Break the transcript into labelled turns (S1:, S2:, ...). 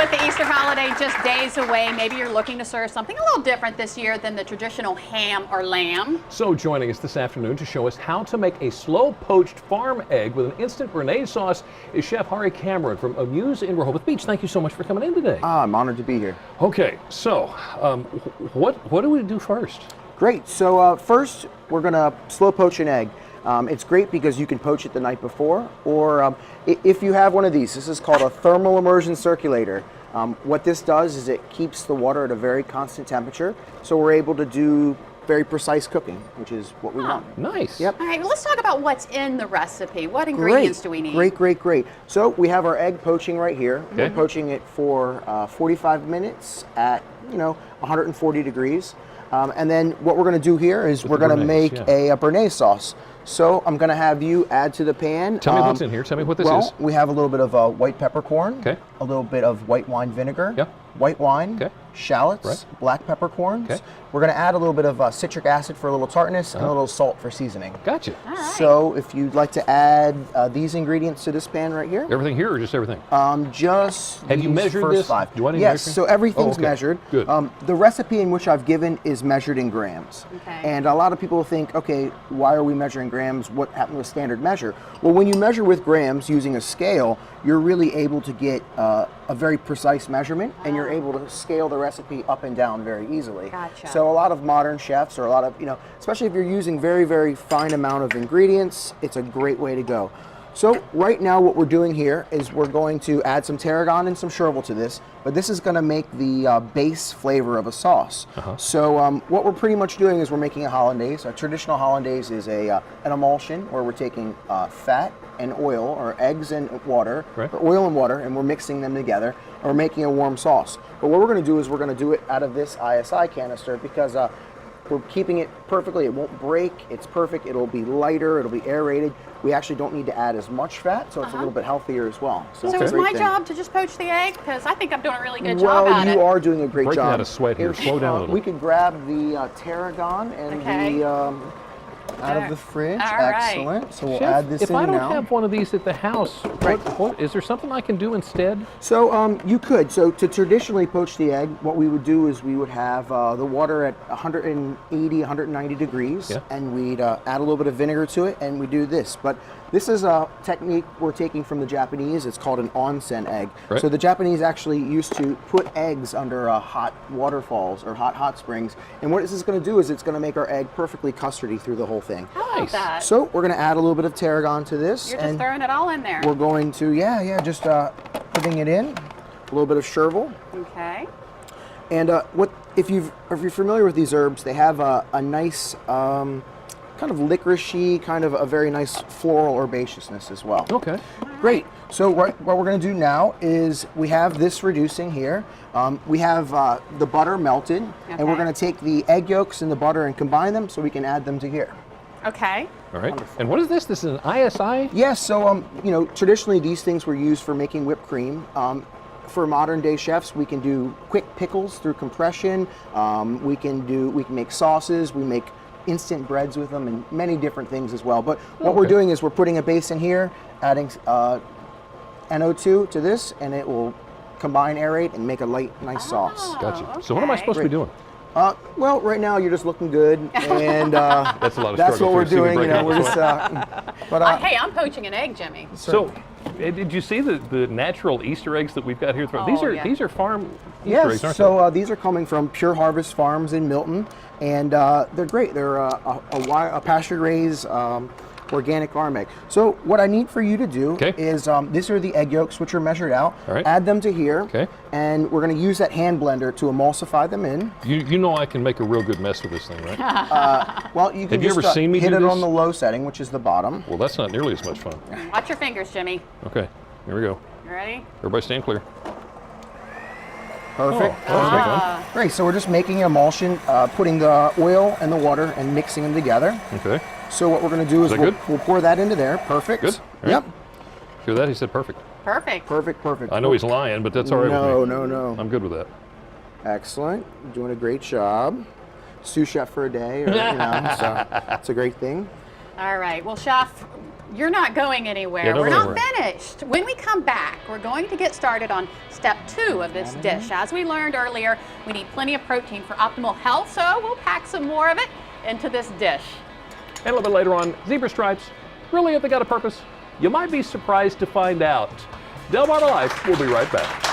S1: with the Easter holiday just days away, maybe you're looking to serve something a little different this year than the traditional ham or lamb.
S2: So joining us this afternoon to show us how to make a slow-poached farm egg with an instant béarnaise sauce is Chef Hari Cameron from Amuse in Rehoboth Beach. Thank you so much for coming in today.
S3: I'm honored to be here.
S2: Okay, so what do we do first?
S3: Great. So first, we're going to slow poach an egg. It's great because you can poach it the night before, or if you have one of these, this is called a thermal immersion circulator. What this does is it keeps the water at a very constant temperature, so we're able to do very precise cooking, which is what we want.
S2: Nice.
S3: Yep.
S1: All right, well, let's talk about what's in the recipe. What ingredients do we need?
S3: Great. So we have our egg poaching right here.
S2: Okay.
S3: We're poaching it for 45 minutes at 140 degrees. And then what we're going to do here is we're going to make a béarnaise sauce. So I'm going to have you add to the pan.
S2: Tell me what's in here. Tell me what this is.
S3: We have a little bit of white peppercorn, a little bit of white wine vinegar, white wine, shallots, black peppercorns. We're going to add a little bit of citric acid for a little tartness and a little salt for seasoning.
S2: Gotcha.
S1: All right.
S3: So if you'd like to add these ingredients to this pan right here.
S2: Everything here or just everything?
S3: Just
S2: Have you measured
S3: first
S2: this?
S3: 5.
S2: Do I need
S3: yes,
S2: to measure?
S3: so everything's
S2: okay.
S3: measured.
S2: Good.
S3: The recipe in which I've given is measured in grams.
S1: Okay.
S3: And a lot of people think, okay, why are we measuring grams? What happened with standard measure? Well, when you measure with grams using a scale, you're really able to get a very precise measurement, and you're able to scale the recipe up and down very easily.
S1: Gotcha.
S3: So a lot of modern chefs, or a lot of, especially if you're using very, very fine amount of ingredients, it's a great way to go. So right now what we're doing here is we're going to add some tarragon and some chervil to this, but this is going to make the base flavor of a sauce. So what we're pretty much doing is we're making a hollandaise. A traditional hollandaise is an emulsion where we're taking fat and oil, or eggs and water, or oil and water, and we're mixing them together, and we're making a warm sauce. But what we're going to do is we're going to do it out of this ISI canister because we're keeping it perfectly. It won't break. It's perfect. It'll be lighter. It'll be aerated. We actually don't need to add as much fat, so it's a little bit healthier as well.
S1: So is my job to just poach the egg? Because I think I'm doing a really good
S3: well,
S1: job at it.
S3: you are doing a great
S2: Breaking
S3: job.
S2: out a sweat here. Slow down a little.
S3: We could grab the tarragon and the out of the fridge. Excellent. So we'll
S2: Chef,
S3: add this in
S2: now. If I don't
S3: now.
S2: have one of these at the house, what is there something I can do instead?
S3: So you could. So to traditionally poach the egg, what we would do is we would have the water at 180, 190 degrees, and we'd add a little bit of vinegar to it, and we do this. But this is a technique we're taking from the Japanese. It's called an onsen egg. So the Japanese actually used to put eggs under hot waterfalls or hot springs, and what this is going to do is it's going to make our egg perfectly custardy through the whole thing.
S1: I love that.
S3: So we're going to add a little bit of tarragon to this.
S1: You're just throwing it all in there.
S3: We're going to, just putting it in. A little bit of chervil.
S1: Okay.
S3: And if you're familiar with these herbs, they have a nice kind of licoricey, kind of a very nice floral herbaceousness as well.
S2: Okay.
S3: Great. So what we're going to do now is we have this reducing here. We have the butter melted, and we're going to take the egg yolks and the butter and combine them so we can add them to here.
S1: Okay.
S2: All right. Wonderful. And what is this? This is an ISI?
S3: Yes. So traditionally these things were used for making whipped cream. For modern day chefs, we can do quick pickles through compression. We can make sauces. We make instant breads with them and many different things as well. But what we're doing is we're putting a base in here, adding NO2 to this, and it will combine, aerate, and make a light, nice sauce.
S2: Gotcha.
S1: Okay.
S2: So what am I supposed to be doing?
S3: Well, right now you're just looking good, and
S2: that's a lot of
S3: that's
S2: struggle
S3: what we're
S2: for you to
S3: doing.
S2: see me
S3: We're just.
S1: Hey, I'm poaching an egg, Jimmy.
S2: So, did you see the natural Easter eggs that we've got here? These are farm Easter eggs, aren't
S3: so these are coming from Pure Harvest Farms in Milton, and they're great. They're a pasture-raised organic farm egg. So what I need for you to do is these are the egg yolks, which are measured out.
S2: All right.
S3: Add them to here, and we're going to use that hand blender to emulsify them in.
S2: You know I can make a real good mess with this thing, right?
S3: Well, you can
S2: Have you ever seen me
S3: hit
S2: do
S3: it
S2: this?
S3: on the low setting, which is the bottom.
S2: Well, that's not nearly as much fun.
S1: Watch your fingers, Jimmy.
S2: Okay, here we go.
S1: You ready?
S2: Everybody stand clear.
S3: Perfect.
S2: Oh,
S3: Great. So we're just making an emulsion, putting the oil and the water and mixing them together.
S2: Okay.
S3: So what we're going to do is we'll pour that into there. Perfect.
S2: Good. All right. Hear that? He said perfect.
S1: Perfect.
S3: Perfect.
S2: I know he's lying, but that's all right with me.
S3: No.
S2: I'm good with that.
S3: Excellent. You're doing a great job. Sous chef for a day, so it's a great thing.
S1: All right. Well, Chef, You're not going anywhere.
S2: Yeah, don't
S1: We're
S2: go
S1: not
S2: anywhere.
S1: finished. When we come back, we're going to get started on step 2 of this dish. As we learned earlier, we need plenty of protein for optimal health, so we'll pack some more of it into this dish.
S2: And a little bit later on, zebra stripes, really have they got a purpose? You might be surprised to find out. Delmarva Life, we'll be right back.